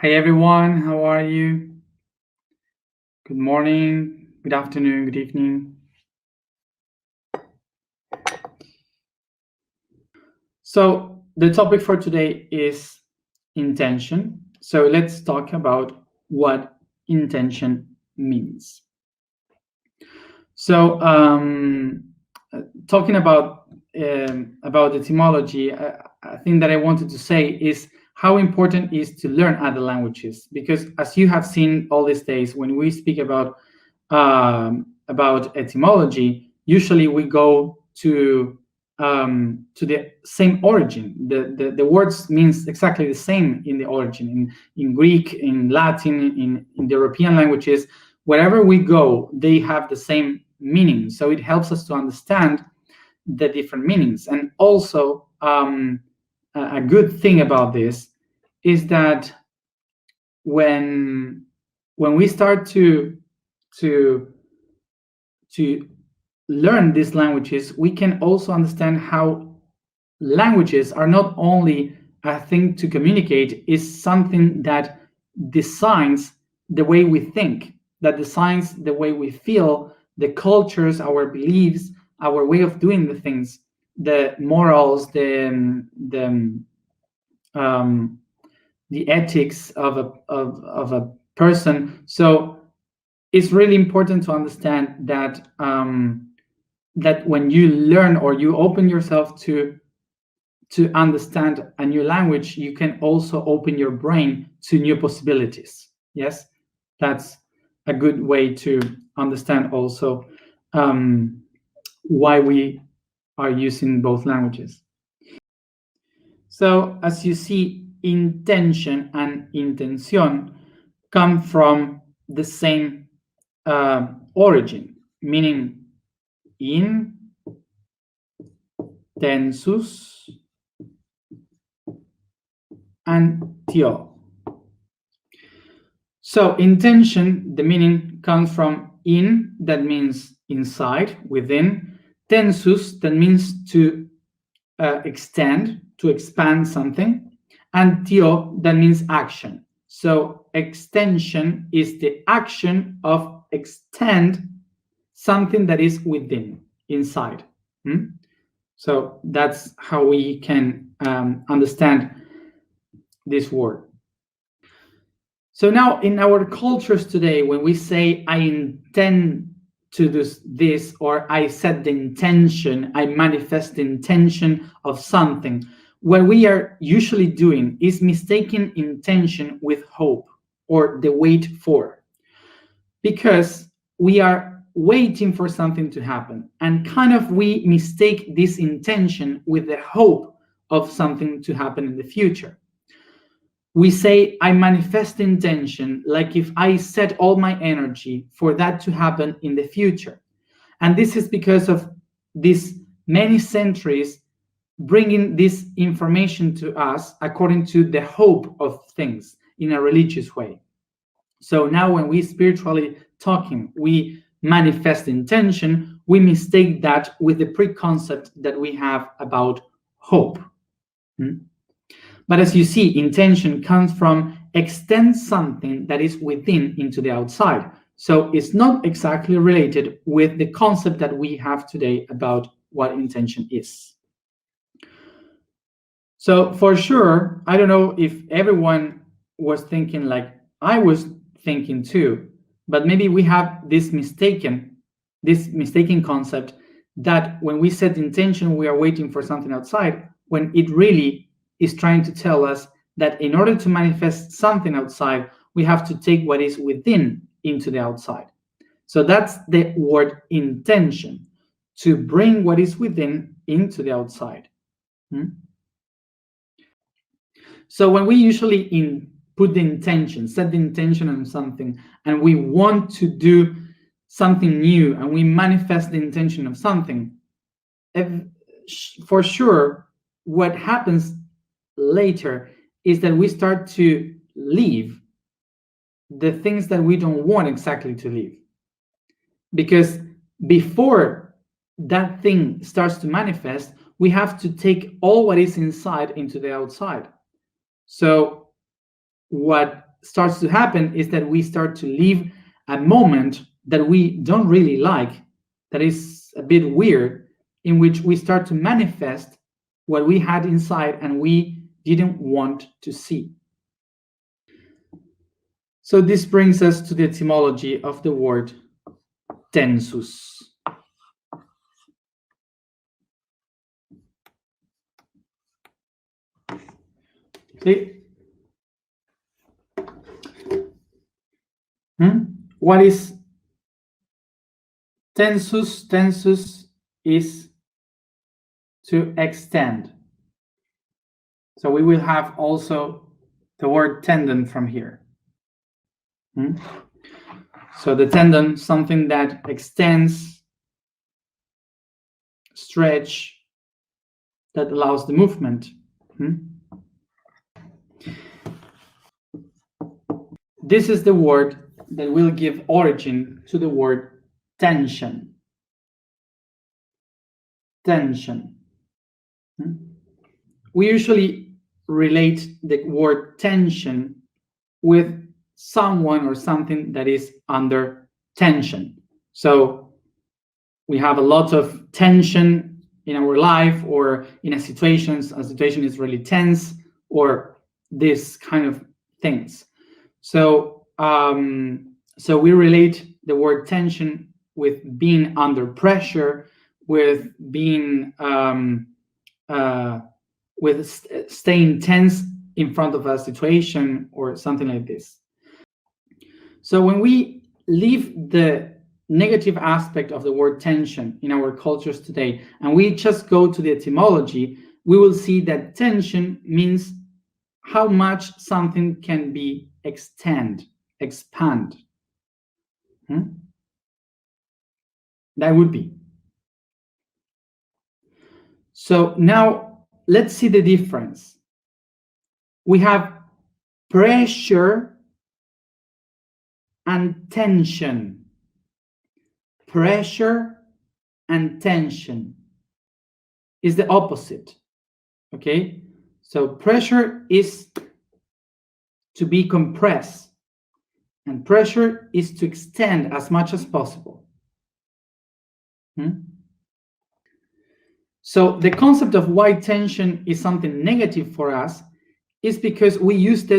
Hi everyone, how are you? Good morning, good afternoon, good evening. So the topic for today is intention. So let's talk about what intention means. So talking about etymology, I think that I wanted to say is how important it is to learn other languages, because as you have seen all these days, when we speak about etymology, usually we go to the same origin. The words means exactly the same in the origin. In Greek, in Latin, in the European languages, wherever we go, they have the same meaning. So it helps us to understand the different meanings. And also, a good thing about this is that when we start to learn these languages, we can also understand how languages are not only a thing to communicate, is something that designs the way we think, that designs the way we feel, the cultures, our beliefs, our way of doing the things, the morals, the ethics of a person. So it's really important to understand that that when you learn or you open yourself to understand a new language, you can also open your brain to new possibilities. Yes, that's a good way to understand also why we are using both languages. So as you see, intention and intención come from the same origin, meaning intensus and tio. So intention, the meaning comes from in, that means inside, within, tensus, that means to extend, to expand something, and tio, that means action. So extension is the action of extend something that is within, inside. So that's how we can understand this word. So now in our cultures today, when we say I intend to do this, or I set the intention, I manifest the intention of something, what we are usually doing is mistaking intention with hope or the wait for, because we are waiting for something to happen, and kind of we mistake this intention with the hope of something to happen in the future. We say I manifest intention like if I set all my energy for that to happen in the future. And this is because of these many centuries bringing this information to us according to the hope of things in a religious way. So now when we spiritually talking, we manifest intention, we mistake that with the preconcept that we have about hope. But as you see, intention comes from extend something that is within into the outside. So it's not exactly related with the concept that we have today about what intention is. So for sure, I don't know if everyone was thinking like I was thinking too, but maybe we have this mistaken concept that when we set intention, we are waiting for something outside, when it really is trying to tell us that in order to manifest something outside, we have to take what is within into the outside. So that's the word intention, to bring what is within into the outside. So when we usually put the intention, set the intention on something, and we want to do something new, and we manifest the intention of something, for sure, what happens later is that we start to leave the things that we don't want exactly to leave. Because before that thing starts to manifest, we have to take all what is inside into the outside. So what starts to happen is that we start to live a moment that we don't really like, that is a bit weird, in which we start to manifest what we had inside and we didn't want to see. So this brings us to the etymology of the word tensus. Okay. What is tensus? Tensus is to extend. So we will have also the word tendon from here. So the tendon, something that extends, stretch, that allows the movement. This is the word that will give origin to the word tension. Tension. We usually relate the word tension with someone or something that is under tension. So we have a lot of tension in our life, or in a situation is really tense, or this kind of things. So so we relate the word tension with being under pressure, with being with staying tense in front of a situation or something like this. So when we leave the negative aspect of the word tension in our cultures today, and we just go to the etymology, we will see that tension means how much something can be expand. That would be. So now let's see the difference. We have pressure and tension. Pressure and tension is the opposite. Okay, so pressure is to be compressed, and pressure is to extend as much as possible. So the concept of why tension is something negative for us is because we used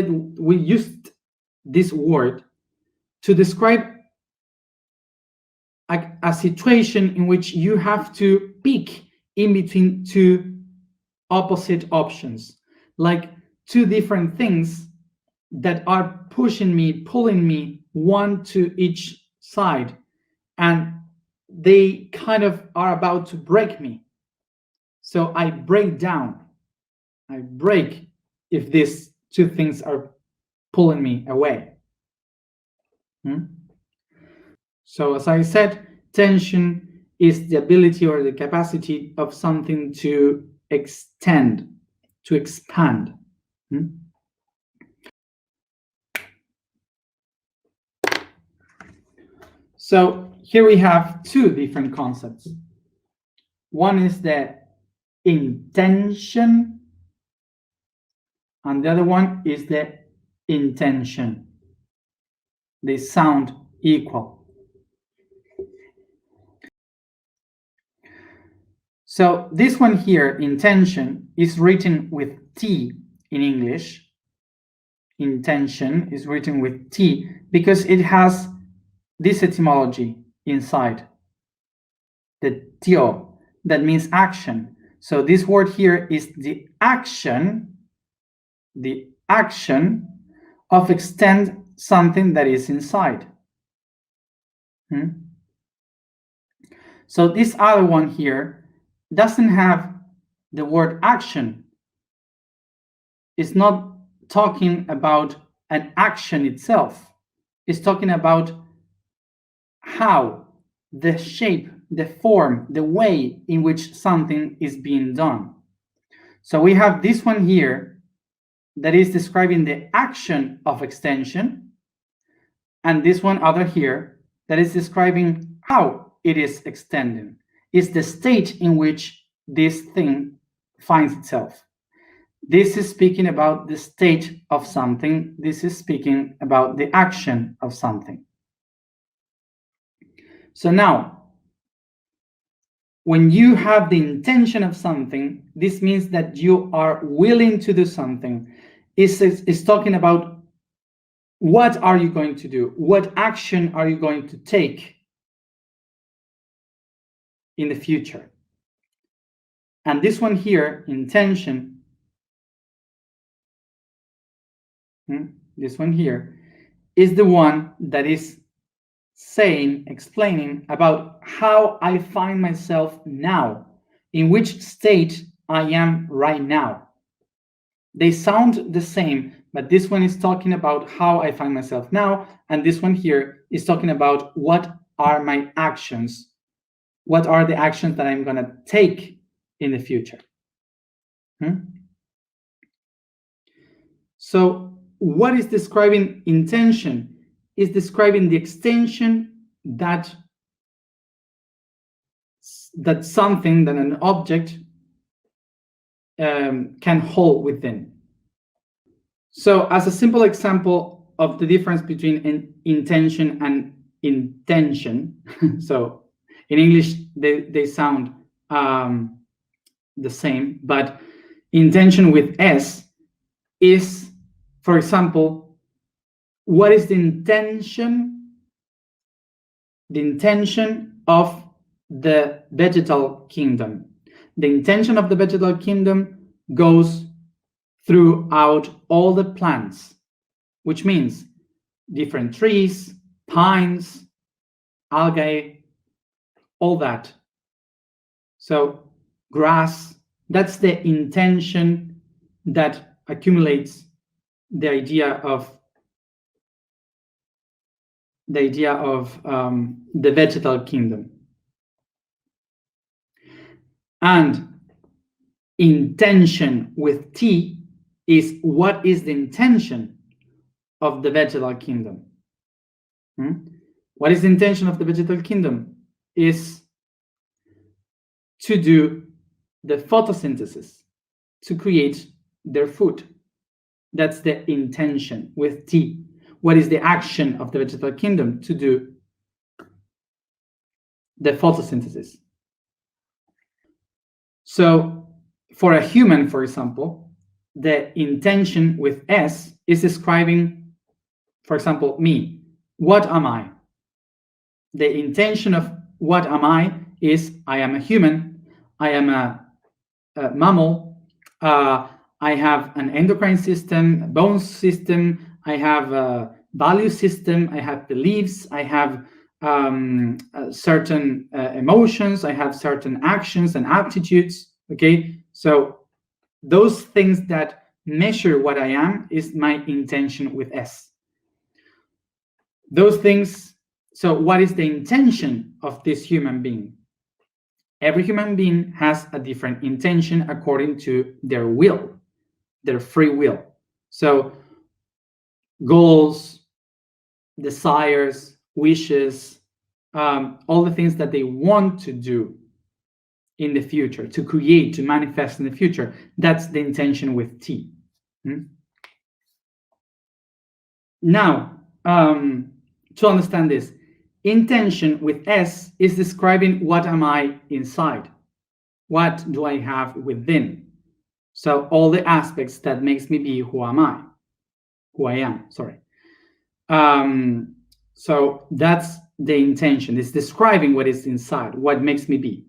this word to describe a situation in which you have to pick in between two opposite options, like two different things that are pushing me, pulling me, one to each side, and they kind of are about to break me. So I break down. I break if these two things are pulling me away. So as I said, tension is the ability or the capacity of something to extend, to expand. So here we have two different concepts. One is the intention, and the other one is the intention. They sound equal. So this one here, intention, is written with T in English. Intention is written with T because it has this etymology inside, the tio, that means action. So this word here is the action of extend something that is inside. So this other one here doesn't have the word action. It's not talking about an action itself. It's talking about how, the shape, the form, the way in which something is being done. So we have this one here that is describing the action of extension, and this one other here that is describing how it is extending. It's the state in which this thing finds itself. This is speaking about the state of something. This is speaking about the action of something. So now, when you have the intention of something, this means that you are willing to do something. It's talking about what are you going to do? What action are you going to take in the future? And this one here, intention, this one here, is the one that is explaining about how I find myself now, in which state I am right now. They sound the same, but this one is talking about how I find myself now, and this one here is talking about what are my actions, what are the actions that I'm going to take in the future. So what is describing intention? Is describing the extension that something, that an object can hold within. So as a simple example of the difference between intention and intention, so in English they sound the same, but intention with S is, for example, what is the intention of the vegetal kingdom? The intention of the vegetal kingdom goes throughout all the plants, which means different trees, pines, algae, all that. So grass, that's the intention that accumulates the idea of the vegetal kingdom. And intention with T is what is the intention of the vegetal kingdom. What is the intention of the vegetal kingdom? Is to do the photosynthesis, to create their food. That's the intention with T. What is the action of the vegetal kingdom? To do the photosynthesis. So for a human, for example, the intention with S is describing, for example, me. What am I? The intention of what am I is I am a human, I am a mammal, I have an endocrine system, a bone system, I have a value system, I have beliefs, I have certain emotions, I have certain actions and aptitudes, okay? So those things that measure what I am is my intention with S. Those things, so what is the intention of this human being? Every human being has a different intention according to their will, their free will. So goals, desires, wishes, all the things that they want to do in the future, to create, to manifest in the future, that's the intention with T. Now, to understand this, intention with S is describing what am I inside, what do I have within. So all the aspects that makes me be who I am, sorry. So that's the intention. It's describing what is inside, what makes me be.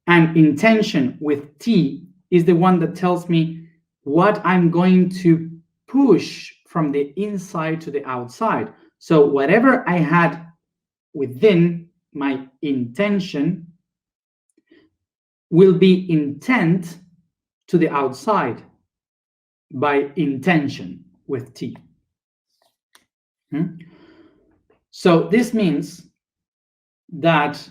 And intention with T is the one that tells me what I'm going to push from the inside to the outside. So whatever I had within my intention will be intent to the outside by intention with T. So this means that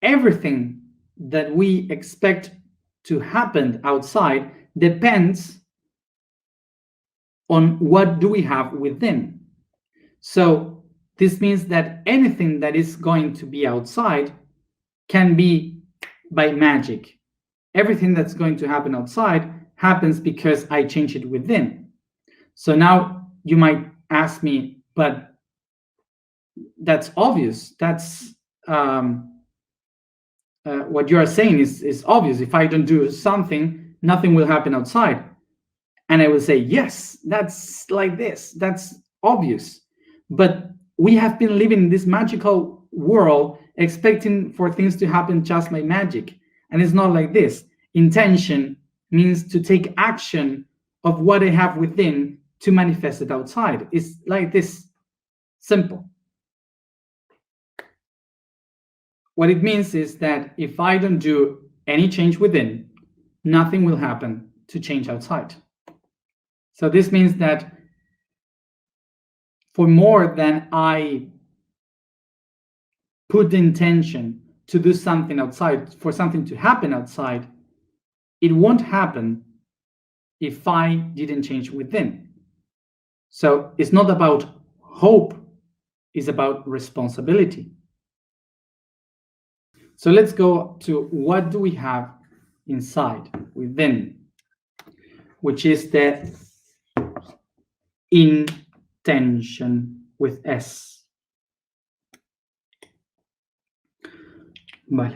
everything that we expect to happen outside depends on what do we have within. So this means that anything that is going to be outside can be by magic. Everything that's going to happen outside happens because I change it within. So now you might ask me, but that's obvious. That's what you are saying is obvious. If I don't do something, nothing will happen outside. And I will say, yes, that's like this. That's obvious. But we have been living in this magical world expecting for things to happen just like magic. And it's not like this. Intention means to take action of what I have within to manifest it outside. It's like this, simple. What it means is that if I don't do any change within, nothing will happen to change outside. So this means that for more than I put the intention to do something outside, for something to happen outside, it won't happen if I didn't change within. So it's not about hope, it's about responsibility. So let's go to what do we have inside, within, which is the intention with S. Vale.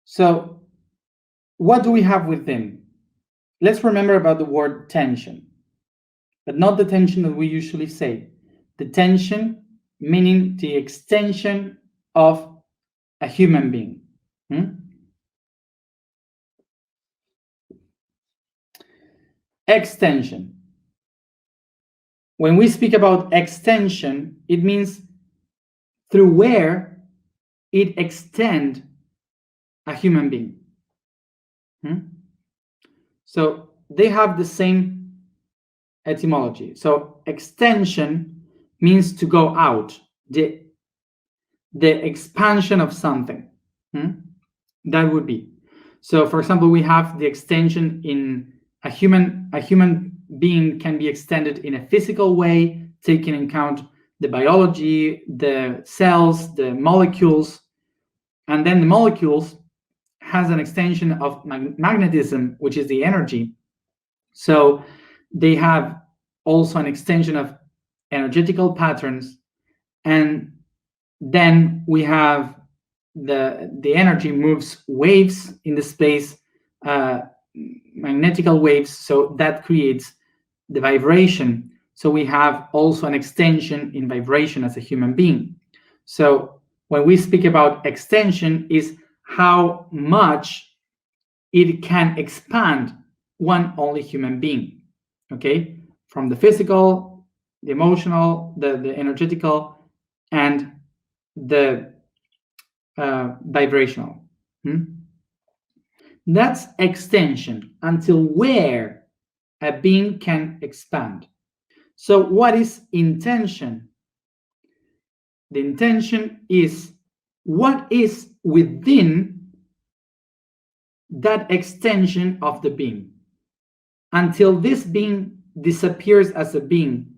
So what do we have within? Let's remember about the word tension, but not the tension that we usually say. The tension meaning the extension of a human being. Extension. When we speak about extension, it means through where it extends a human being. So they have the same etymology. So extension means to go out, the expansion of something. That would be. So for example, we have the extension in a human being can be extended in a physical way, taking into account the biology, the cells, the molecules, and then the molecules has an extension of magnetism, which is the energy. So they have also an extension of energetical patterns, and then we have the energy moves waves in the space, magnetical waves, so that creates the vibration. So we have also an extension in vibration as a human being. So when we speak about extension, is how much it can expand one only human being, okay? From the physical, the emotional, the energetical, and the vibrational. That's extension, until where a being can expand. So what is intention? The intention is what is within that extension of the being. Until this being disappears as a being,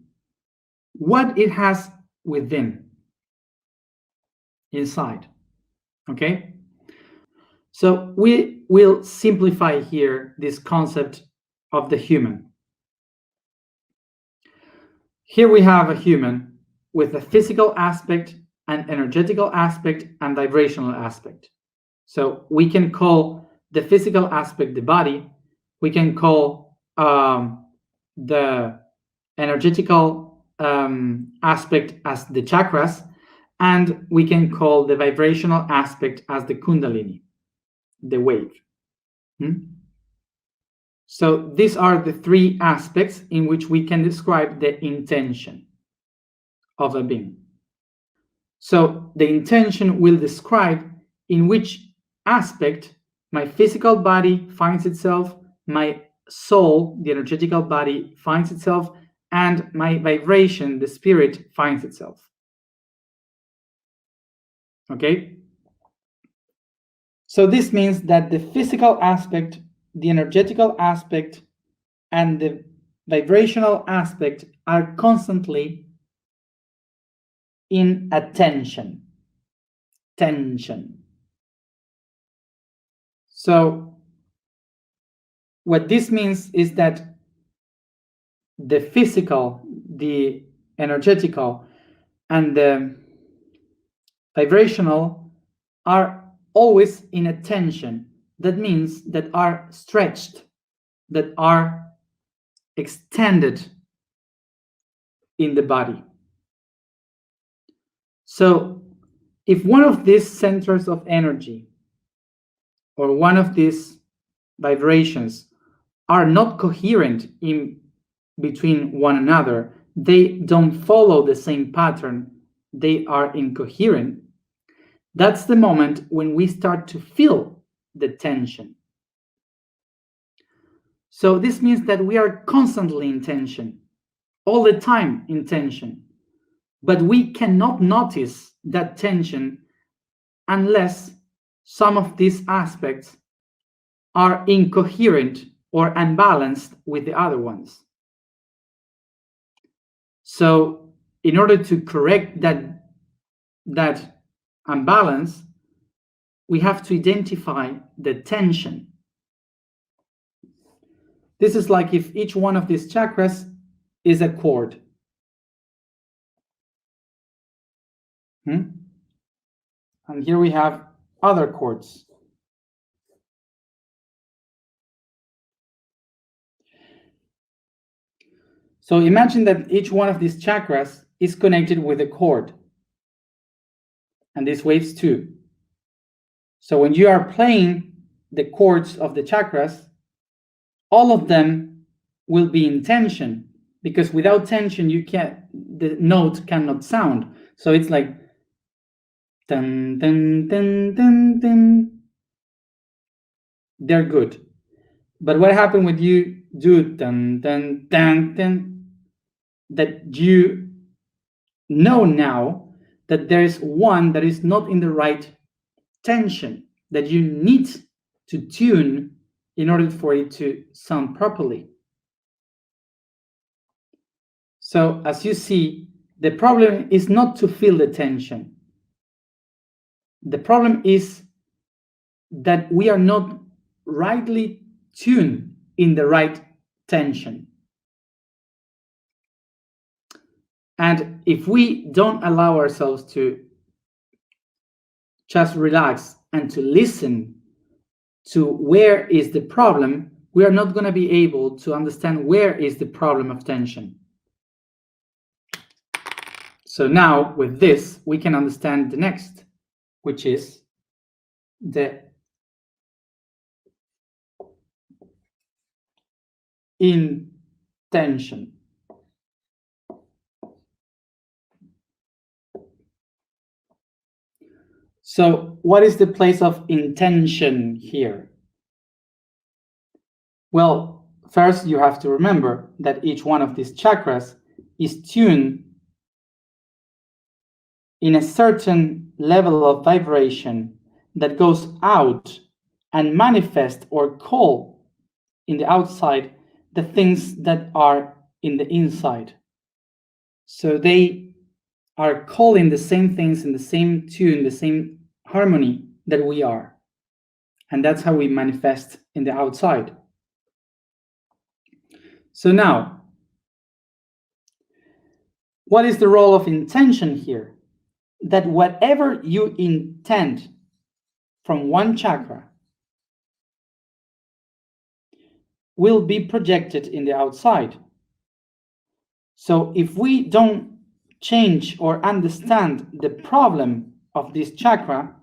what it has within, inside. Okay? So we will simplify here this concept of the human. Here we have a human with a physical aspect, an energetical aspect, and vibrational aspect. So we can call the physical aspect the body, we can call the energetical aspect as the chakras, and we can call the vibrational aspect as the kundalini, the wave. So these are the three aspects in which we can describe the intention of a being. So the intention will describe in which aspect my physical body finds itself, my soul, the energetical body, finds itself, and my vibration, the spirit, finds itself. Okay? So this means that the physical aspect, the energetical aspect, and the vibrational aspect are constantly in a tension. So what this means is that the physical, the energetical, and the vibrational are always in a tension. That means that are stretched, that are extended in the body. So if one of these centers of energy or one of these vibrations are not coherent in between one another, they don't follow the same pattern, they are incoherent, that's the moment when we start to feel the tension. So this means that we are constantly in tension, all the time in tension, but we cannot notice that tension unless some of these aspects are incoherent or unbalanced with the other ones. So in order to correct that unbalance, we have to identify the tension. This is like if each one of these chakras is a chord. And here we have other chords. So imagine that each one of these chakras is connected with a cord, and these waves too. So when you are playing the chords of the chakras, all of them will be in tension, because without tension, the note cannot sound. So it's like dun dun dun dun dun. They're good. But what happened when you do dun dun dun dun? That you know now that there is one that is not in the right tension, that you need to tune in order for it to sound properly. So as you see, the problem is not to feel the tension. The problem is that we are not rightly tuned in the right tension. And if we don't allow ourselves to just relax and to listen to where is the problem, we are not going to be able to understand where is the problem of tension. So now with this, we can understand the next, which is the intention. So what is the place of intention here? Well, first you have to remember that each one of these chakras is tuned in a certain level of vibration that goes out and manifest or call in the outside the things that are in the inside. So they are calling the same things in the same tune, the same harmony that we are. And that's how we manifest in the outside. So now, what is the role of intention here? That whatever you intend from one chakra will be projected in the outside. So if we don't change or understand the problem of this chakra,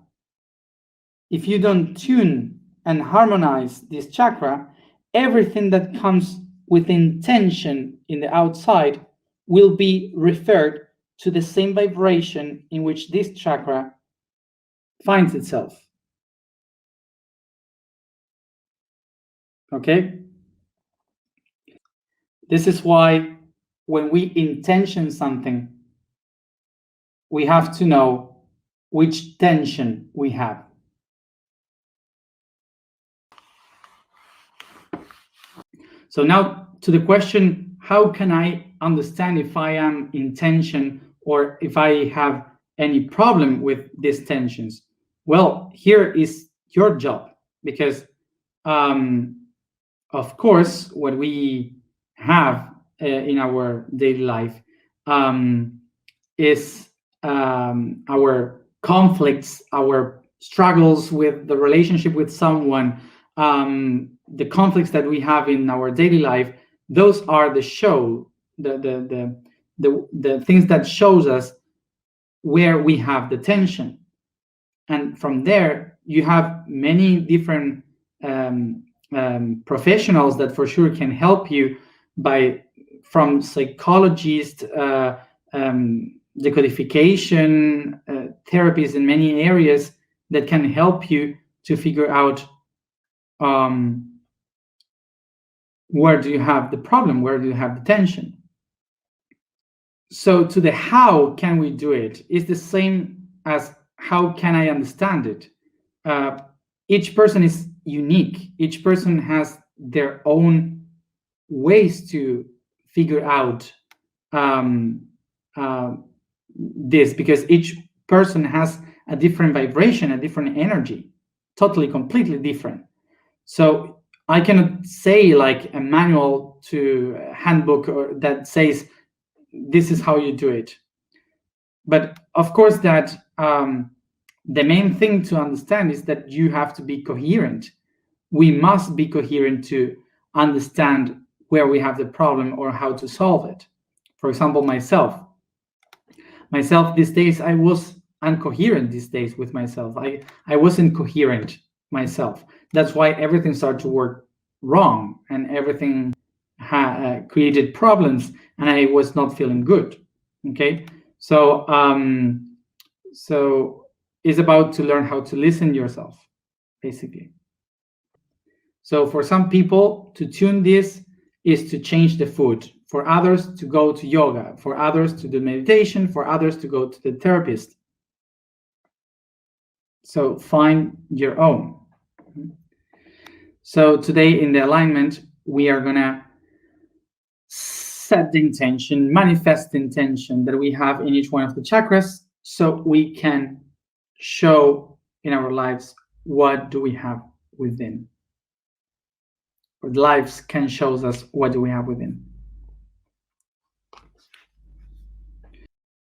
if you don't tune and harmonize this chakra, everything that comes with intention in the outside will be referred to the same vibration in which this chakra finds itself. Okay? This is why when we intention something, we have to know which tension we have. So now to the question, how can I understand if I am in tension or if I have any problem with these tensions? Well, here is your job, because of course, what we have in our daily life is our conflicts, our struggles with the relationship with someone, the conflicts that we have in our daily life. Those are the things that shows us where we have the tension, and from there you have many different professionals that for sure can help you, from psychologists, decodification therapies in many areas that can help you to figure out where do you have the problem, where do you have the tension. So to the how can we do it is the same as how can I understand it. Each person is unique. Each person has their own ways to figure out this, because each person has a different vibration, a different energy, totally, completely different. So I cannot say like a manual to a handbook or that says this is how you do it. But of course that the main thing to understand is that you have to be coherent. We must be coherent to understand where we have the problem or how to solve it. For example, myself these days, I was incoherent these days with myself. I wasn't coherent myself. That's why everything started to work wrong and everything created problems, and I was not feeling good. Okay, so it's about to learn how to listen yourself, basically. So for some people, to tune this is to change the food. For others, to go to yoga. For others, to do meditation. For others, to go to the therapist. So find your own. So today in the alignment, we are gonna set the intention, manifest the intention that we have in each one of the chakras, so we can show in our lives what do we have within. Our lives can show us what do we have within.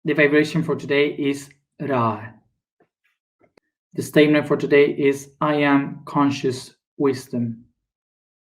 The vibration for today is Ra. The statement for today is I am conscious wisdom.